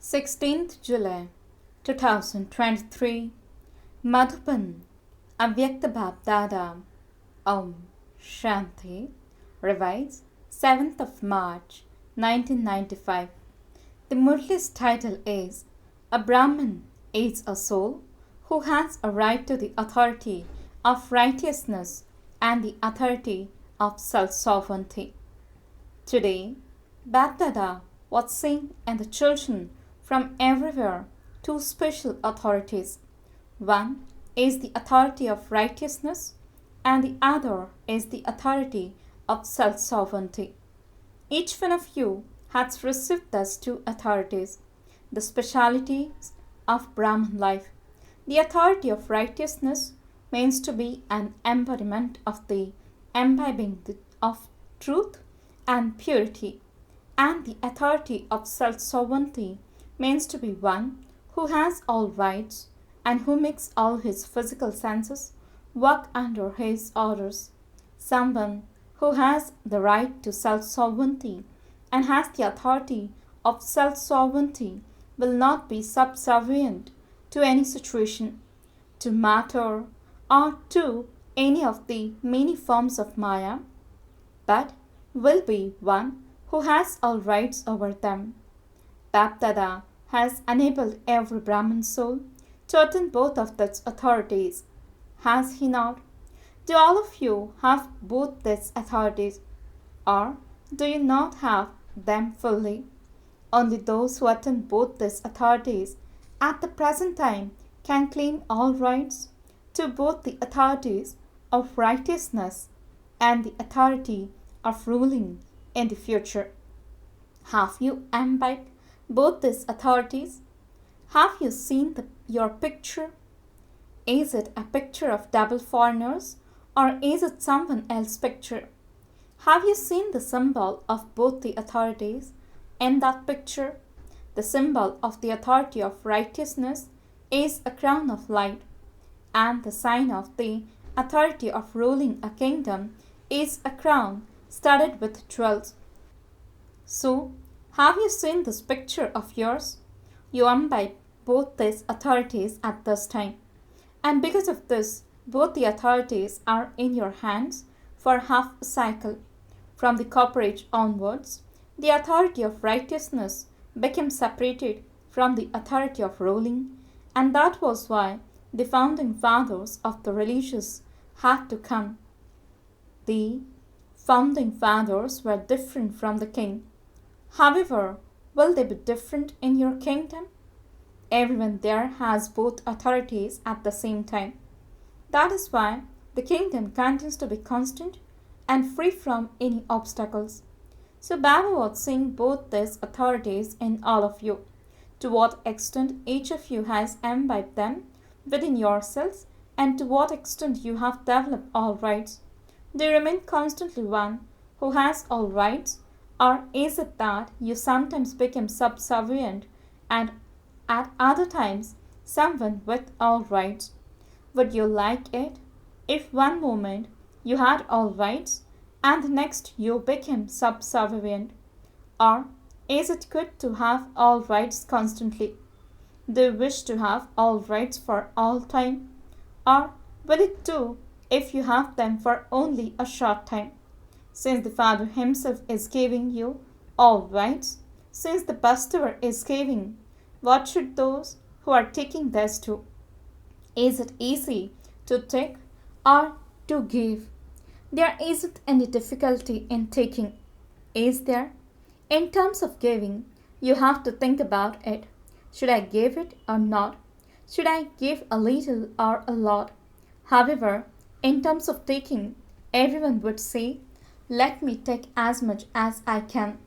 16th July 2023 Madhuban Avyakt BapDada Om Shanti Revised 7th of March 1995. The Murli's title is A Brahmin is a soul who has a right to the authority of righteousness and the authority of self-sovereignty. Today, BapDada was seeing in the children from everywhere two special authorities. One is the authority of righteousness and the other is the authority of self-sovereignty. Each one of you has received these two authorities, the specialities of Brahman life. The authority of righteousness means to be an embodiment of the imbibing of truth and purity, and the authority of self-sovereignty means to be one who has all rights and who makes all his physical senses work under his orders. Someone who has the right to self-sovereignty and has the authority of self-sovereignty will not be subservient to any situation, to matter, or to any of the many forms of Maya, but will be one who has all rights over them. BapDada has enabled every Brahmin soul to attain both of these authorities. Has he not? Do all of you have both these authorities, or do you not have them fully? Only those who attain both these authorities at the present time can claim all rights to both the authorities of righteousness and the authority of ruling in the future. Have you imbibed both these authorities? Have you seen your picture? Is it a picture of double foreigners or is it someone else's picture? Have you seen the symbol of both the authorities in that picture? The symbol of the authority of righteousness is a crown of light, and the sign of the authority of ruling a kingdom is a crown studded with jewels. So, have you seen this picture of yours? You imbibe both these authorities at this time, and because of this, both the authorities are in your hands for half a cycle. From the corporeal onwards, the authority of righteousness became separated from the authority of ruling, and that was why the founding fathers of the religions had to come. The founding fathers were different from the king. However, will they be different in your kingdom? Everyone there has both authorities at the same time. That is why the kingdom continues to be constant and free from any obstacles. So Baba was seeing both these authorities in all of you. To what extent each of you has imbibed them within yourselves, and to what extent you have developed all rights. Do you remain constantly one who has all rights, or is it that you sometimes become subservient and at other times someone with all rights? Would you like it if one moment you had all rights and the next you became subservient? Or is it good to have all rights constantly? Do you wish to have all rights for all time? Or will it do if you have them for only a short time? Since the Father himself is giving you all rights, since the bestower is giving, what should those who are taking this do? Is it easy to take or to give? There isn't any difficulty in taking, is there? In terms of giving, you have to think about it. Should I give it or not? Should I give a little or a lot? However, in terms of taking, everyone would say, let me take as much as I can.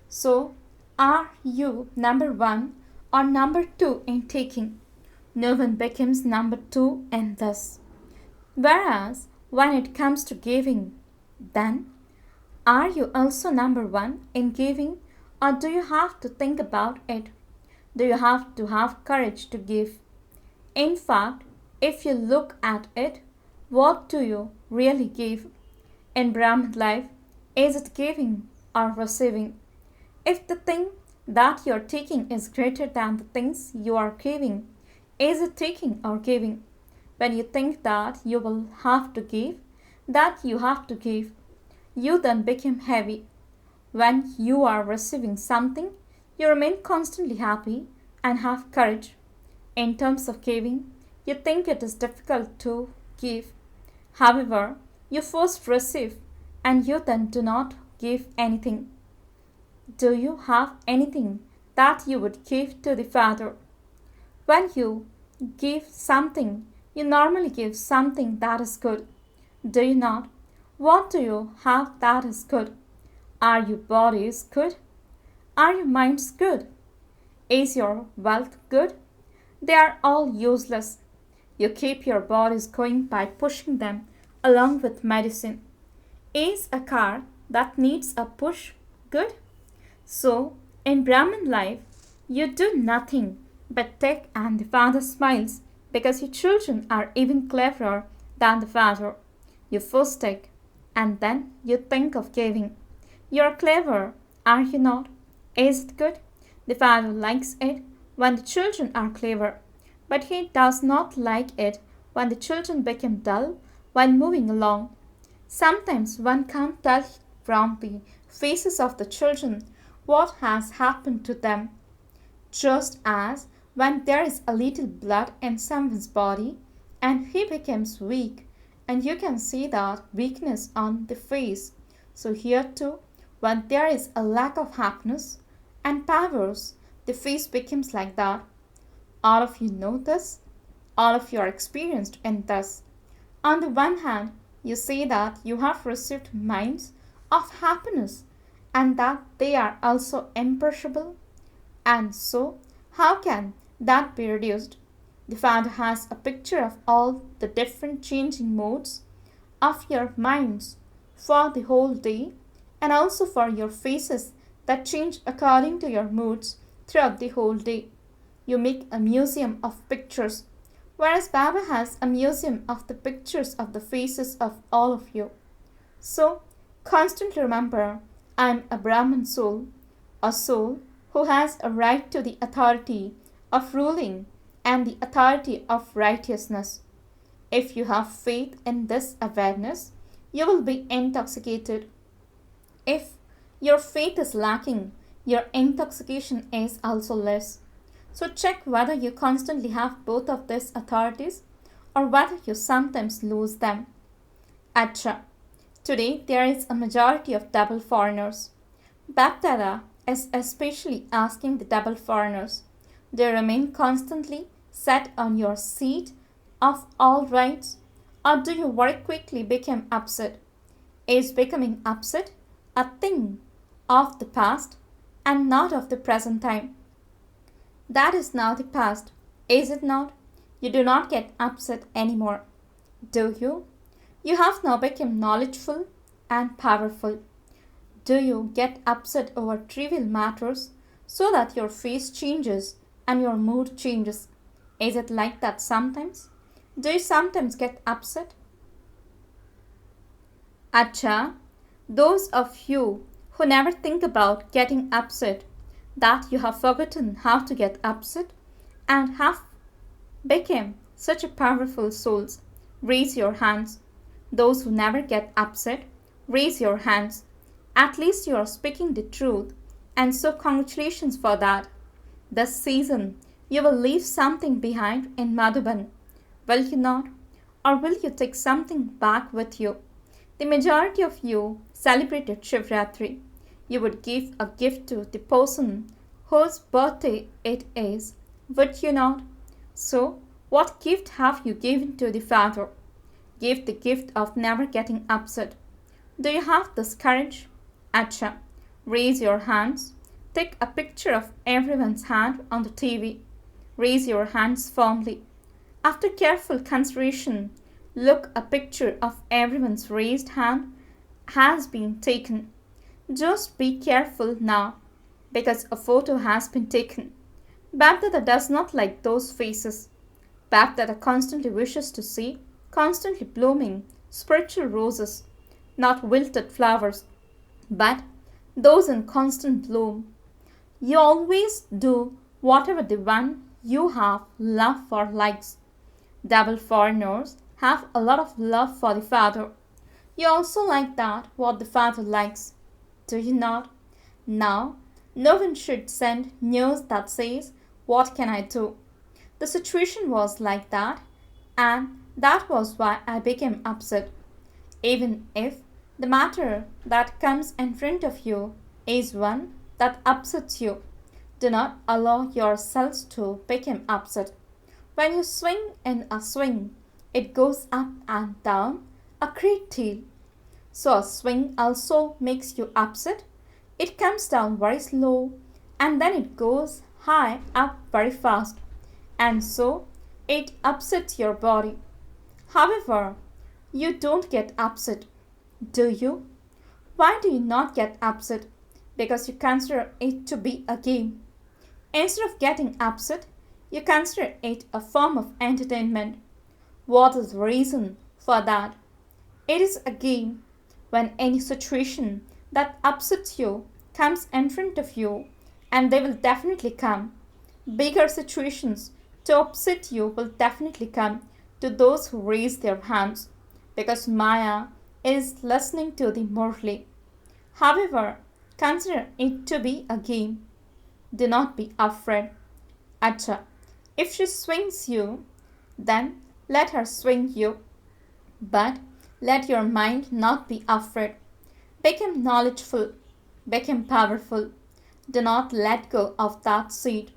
So, are you number one or number two in taking? No one becomes number two in this. Whereas, when it comes to giving, then, are you also number one in giving, or do you have to think about it? Do you have to have courage to give? In fact, if you look at it, what do you really give? In Brahman life, is it giving or receiving? If the thing that you are taking is greater than the things you are giving. Is it taking or giving? When you think that you will have to give, that you have to give, you then become heavy. When you are receiving something, you remain constantly happy and have courage. In terms of giving, you think it is difficult to give. However, you first receive and you then do not give anything. Do you have anything that you would give to the Father? When you give something, you normally give something that is good. Do you not? What do you have that is good? Are your bodies good? Are your minds good? Is your wealth good? They are all useless. You keep your bodies going by pushing them along with medicine. Is a car that needs a push good? So, in Brahman life, you do nothing but take, and the Father smiles because your children are even cleverer than the Father. You first take and then you think of giving. You are clever, are you not? Is it good? The Father likes it when the children are clever, but He does not like it when the children become dull while moving along. Sometimes one can't tell from the faces of the children what has happened to them. Just as when there is a little blood in someone's body and he becomes weak, and you can see that weakness on the face. So here too, when there is a lack of happiness and powers, the face becomes like that. All of you know this. All of you are experienced in this. On the one hand, you say that you have received minds of happiness and that they are also imperishable. And so, how can that be reduced? The Father has a picture of all the different changing modes of your minds for the whole day and also for your faces that change according to your moods throughout the whole day. You make a museum of pictures, whereas Baba has a museum of the pictures of the faces of all of you. So, constantly remember, I am a Brahman soul, a soul who has a right to the authority of ruling and the authority of righteousness. If you have faith in this awareness, you will be intoxicated. If your faith is lacking, your intoxication is also less. So check whether you constantly have both of these authorities or whether you sometimes lose them. Acha. Today there is a majority of double foreigners. BapDada is especially asking the double foreigners. They remain constantly set on your seat of all rights, or do you very quickly become upset? Is becoming upset a thing of the past and not of the present time? That is now the past, is it not? You do not get upset anymore, do you? You have now become knowledgeful and powerful. Do you get upset over trivial matters so that your face changes and your mood changes? Is it like that sometimes? Do you sometimes get upset? Acha, those of you who never think about getting upset, that you have forgotten how to get upset and have become such a powerful souls, raise your hands. Those who never get upset, raise your hands. At least you are speaking the truth, and so congratulations for that. This season, you will leave something behind in Madhuban. Will you not? Or will you take something back with you? The majority of you celebrated Shivratri. You would give a gift to the person whose birthday it is, would you not? So, what gift have you given to the Father? Give the gift of never getting upset. Do you have this courage? Acha, raise your hands. Take a picture of everyone's hand on the TV. Raise your hands firmly. After careful consideration, look, a picture of everyone's raised hand has been taken. Just be careful now, because a photo has been taken. BapDada does not like those faces. BapDada constantly wishes to see constantly blooming spiritual roses, not wilted flowers, but those in constant bloom. You always do whatever the one you have love for likes. Double foreigners have a lot of love for the father. You also like that what the father likes. Do you not? Now, no one should send news that says, "What can I do?" The situation was like that, and that was why I became upset. Even if the matter that comes in front of you is one that upsets you, do not allow yourselves to become upset. When you swing in a swing, it goes up and down a great deal. So a swing also makes you upset. It comes down very slow and then it goes high up very fast. And so it upsets your body. However, you don't get upset, do you? Why do you not get upset? Because you consider it to be a game. Instead of getting upset, you consider it a form of entertainment. What is the reason for that? It is a game. When any situation that upsets you comes in front of you, and they will definitely come, bigger situations to upset you will definitely come to those who raise their hands, because Maya is listening to the Murli. However, consider it to be a game. Do not be afraid. Acha, if she swings you, then let her swing you. But let your mind not be afraid. Become knowledgeful. Become powerful. Do not let go of that seed.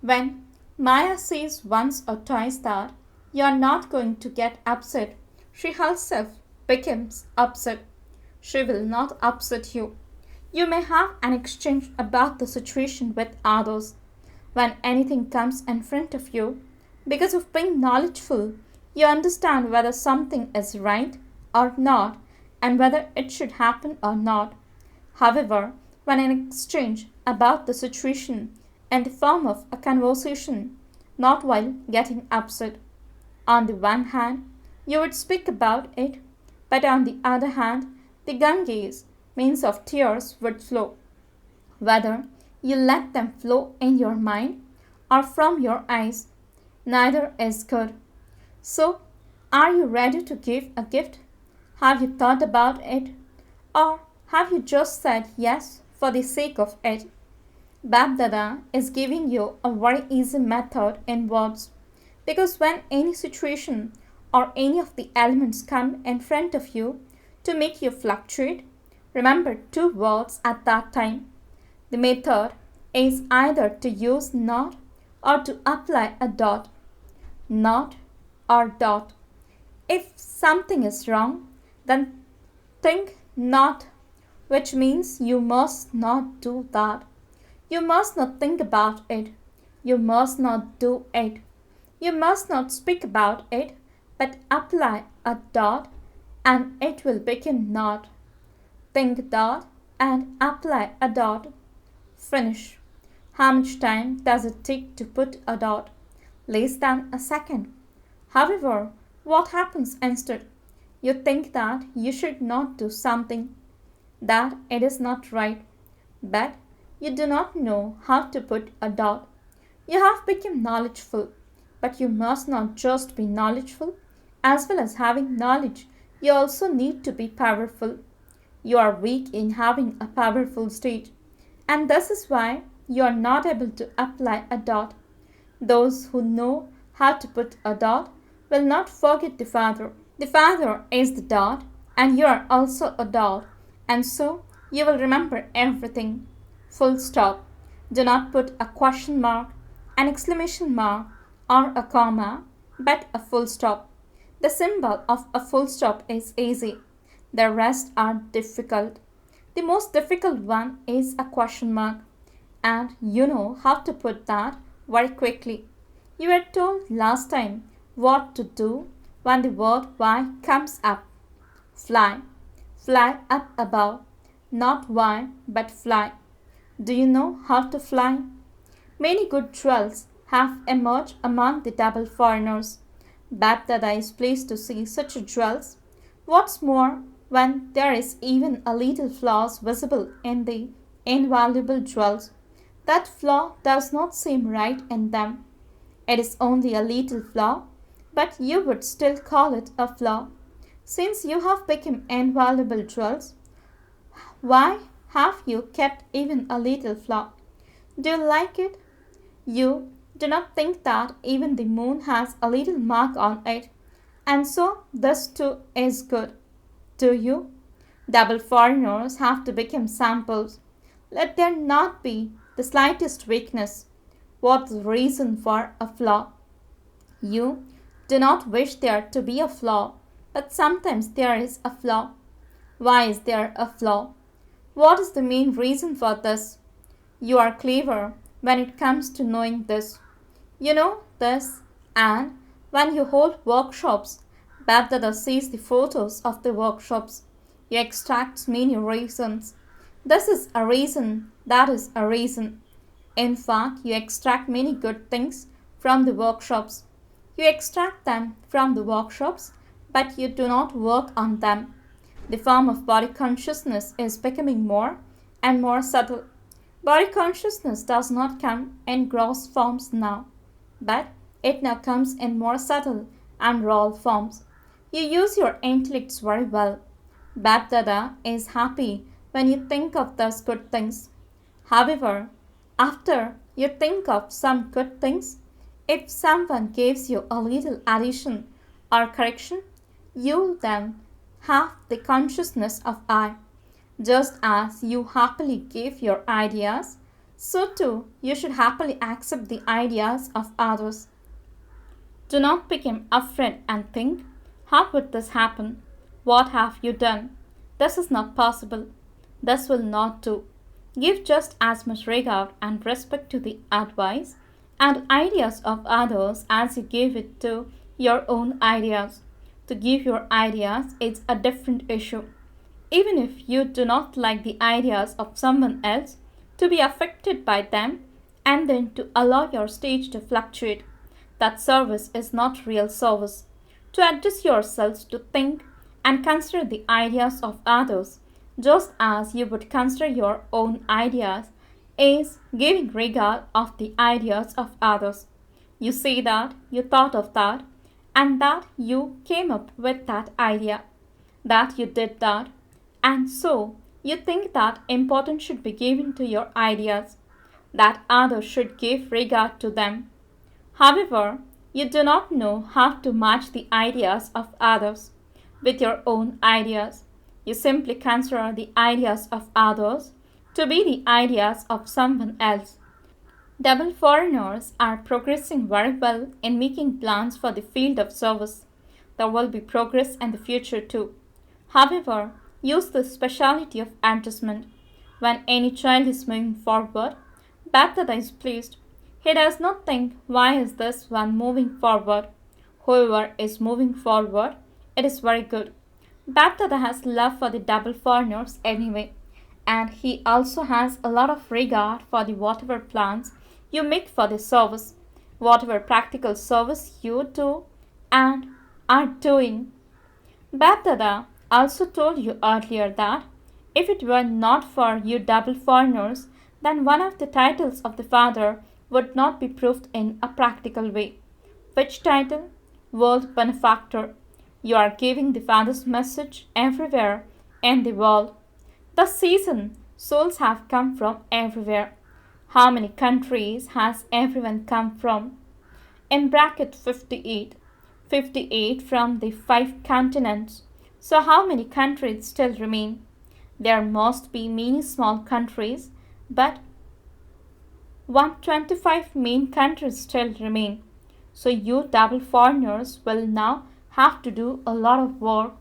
When Maya says once or twice that you are not going to get upset, she herself becomes upset. She will not upset you. You may have an exchange about the situation with others. When anything comes in front of you, because of being knowledgeful, you understand whether something is right or not and whether it should happen or not. However, when an exchange about the situation in the form of a conversation, not while getting upset, on the one hand, you would speak about it, but on the other hand, the Ganges, means of tears, would flow. Whether you let them flow in your mind or from your eyes, neither is good. So, are you ready to give a gift? Have you thought about it? Or have you just said yes for the sake of it? BapDada is giving you a very easy method in words, because when any situation or any of the elements come in front of you to make you fluctuate, remember two words at that time. The method is either to use not or to apply a dot. Not or dot. If something is wrong, then think not, which means you must not do that. You must not think about it. You must not do it. You must not speak about it, but apply a dot and it will become not. Think dot and apply a dot. Finish. How much time does it take to put a dot? Less than a second. However, what happens instead? You think that you should not do something, that it is not right, but you do not know how to put a dot. You have become knowledgeful, but you must not just be knowledgeful. As well as having knowledge, you also need to be powerful. You are weak in having a powerful state, and this is why you are not able to apply a dot. Those who know how to put a dot will not forget the Father. The Father is the dot, and you are also a dot, and so you will remember everything. Full stop. Do not put a question mark, an exclamation mark, or a comma, but a full stop. The symbol of a full stop is easy. The rest are difficult. The most difficult one is a question mark, and you know how to put that very quickly. You were told last time what to do when the word why comes up. Fly. Fly up above. Not why, but fly. Do you know how to fly? Many good drills have emerged among the double foreigners. BapDada is pleased to see such drills. What's more, when there is even a little flaws visible in the invaluable drills, that flaw does not seem right in them. It is only a little flaw, but you would still call it a flaw. Since you have become invaluable jewels, why have you kept even a little flaw? Do you like it? You do not think that even the moon has a little mark on it, and so this too is good, do you? Double foreigners have to become samples. Let there not be the slightest weakness. What's the reason for a flaw? You do not wish there to be a flaw, but sometimes there is a flaw. Why is there a flaw? What is the main reason for this? You are clever when it comes to knowing this. You know this, and when you hold workshops, BapDada sees the photos of the workshops. You extract many reasons. This is a reason, that is a reason. In fact, you extract many good things from the workshops. You extract them from the workshops, but you do not work on them. The form of body consciousness is becoming more and more subtle. Body consciousness does not come in gross forms now, but it now comes in more subtle and raw forms. You use your intellects very well. BapDada is happy when you think of those good things. However, after you think of some good things, if someone gives you a little addition or correction, you then have the consciousness of I. Just as you happily give your ideas, so too you should happily accept the ideas of others. Do not become afraid and think, how would this happen? What have you done? This is not possible. This will not do. Give just as much regard and respect to the advice and ideas of others as you give it to your own ideas. To give your ideas is a different issue. Even if you do not like the ideas of someone else, to be affected by them and then to allow your stage to fluctuate, that service is not real service. To adjust yourselves to think and consider the ideas of others just as you would consider your own ideas is giving regard of the ideas of others. You say that you thought of that and that you came up with that idea, that you did that, and so you think that importance should be given to your ideas, that others should give regard to them. However, you do not know how to match the ideas of others with your own ideas. You simply consider the ideas of others to be the ideas of someone else. Double foreigners are progressing very well in making plans for the field of service. There will be progress in the future too. However, use the speciality of adjustment. When any child is moving forward, BapDada is pleased. He does not think, why is this one moving forward? Whoever is moving forward, it is very good. BapDada has love for the double foreigners anyway, and he also has a lot of regard for the whatever plans you make for the service, whatever practical service you do and are doing. BapDada also told you earlier that if it were not for you double foreigners, then one of the titles of the Father would not be proved in a practical way. Which title? World Benefactor. You are giving the Father's message everywhere in the world. This season, souls have come from everywhere. How many countries has everyone come from? In bracket 58. 58 from the 5 continents. So how many countries still remain? There must be many small countries, but 125 main countries still remain. So you double foreigners will now have to do a lot of work.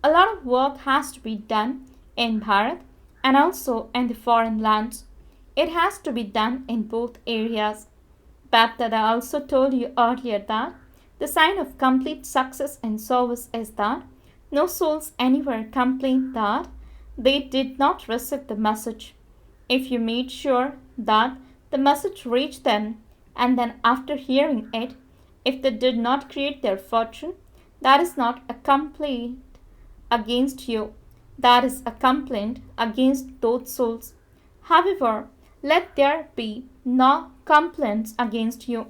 A lot of work has to be done in Bharat and also in the foreign lands. It has to be done in both areas. BapDada also told you earlier that the sign of complete success in service is that no souls anywhere complain that they did not receive the message. If you made sure that the message reached them and then after hearing it, if they did not create their fortune, that is not a complaint against you. That is a complaint against those souls. However, let there be no complaints against you,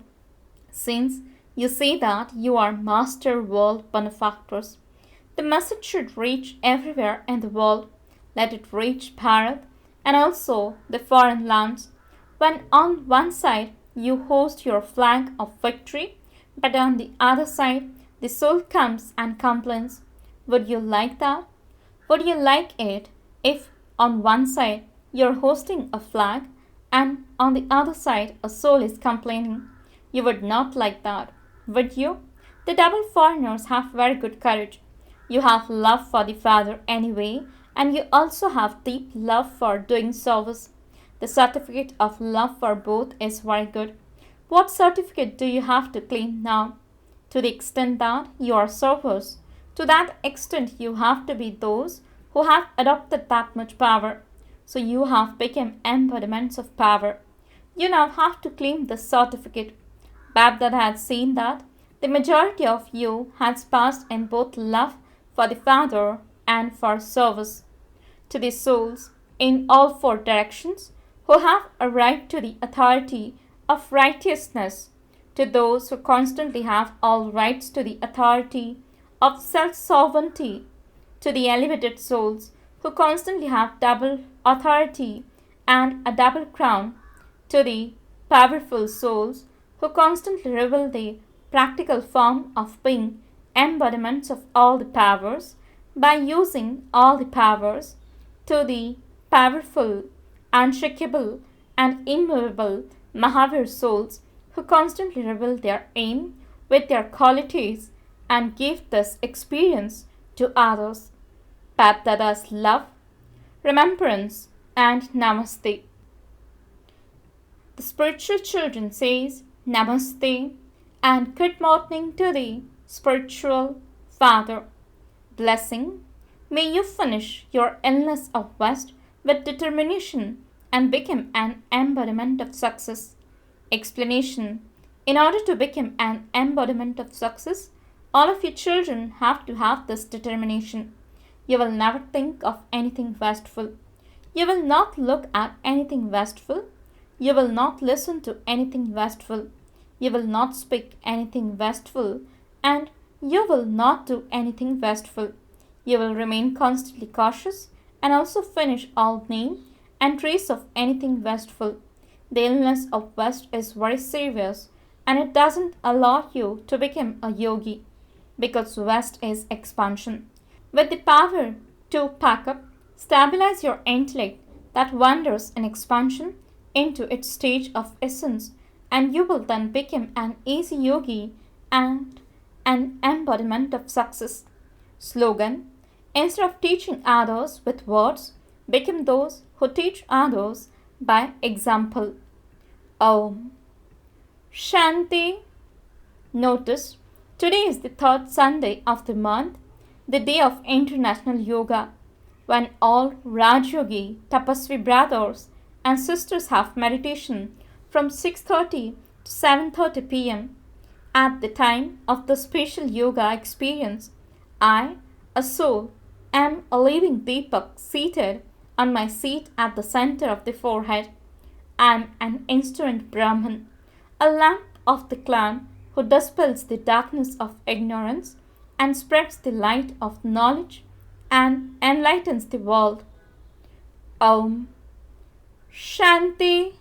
since you say that you are master world benefactors. The message should reach everywhere in the world. Let it reach Bharat and also the foreign lands. When on one side you host your flag of victory, but on the other side the soul comes and complains, would you like that? Would you like it if on one side you're hosting a flag and on the other side a soul is complaining? You would not like that, would you? The double foreigners have very good courage. You have love for the Father anyway, and you also have deep love for doing service. The certificate of love for both is very good. What certificate do you have to claim now? To the extent that you are servers, to that extent you have to be those who have adopted that much power. So you have become embodiments of power. You now have to claim this certificate. BapDada has seen that the majority of you has passed in both love for the Father and for service. To the souls in all four directions who have a right to the authority of righteousness, to those who constantly have all rights to the authority of self-sovereignty, to the elevated souls who constantly have double authority and a double crown, to the powerful souls who constantly reveal the practical form of being embodiments of all the powers by using all the powers, to the powerful, unshakable, and immovable Mahavir souls who constantly reveal their aim with their qualities and give this experience to others. BapDada's love, remembrance, and Namaste. The spiritual children says Namaste and good morning to the spiritual Father. Blessing, may you finish your illness of West with determination and become an embodiment of success. Explanation. In order to become an embodiment of success, all of your children have to have this determination. You will never think of anything wasteful. You will not look at anything wasteful. You will not listen to anything wasteful. You will not speak anything wasteful, and you will not do anything wasteful. You will remain constantly cautious and also finish all name and trace of anything wasteful. The illness of West is very serious, and it doesn't allow you to become a yogi, because West is expansion. With the power to pack up, stabilize your intellect that wanders in expansion into its stage of essence, and you will then become an easy yogi and an embodiment of success. Slogan. Instead of teaching others with words, become those who teach others by example. Om Shanti. Notice, today is the third Sunday of the month, the day of International Yoga, when all Rajyogi Tapasvi brothers and sisters have meditation from 6:30 to 7:30 p.m. At the time of the special yoga experience, I, a soul, am a living Deepak seated on my seat at the center of the forehead. I am an instrument Brahman, a lamp of the clan who dispels the darkness of ignorance and spreads the light of knowledge and enlightens the world. Om Shanti.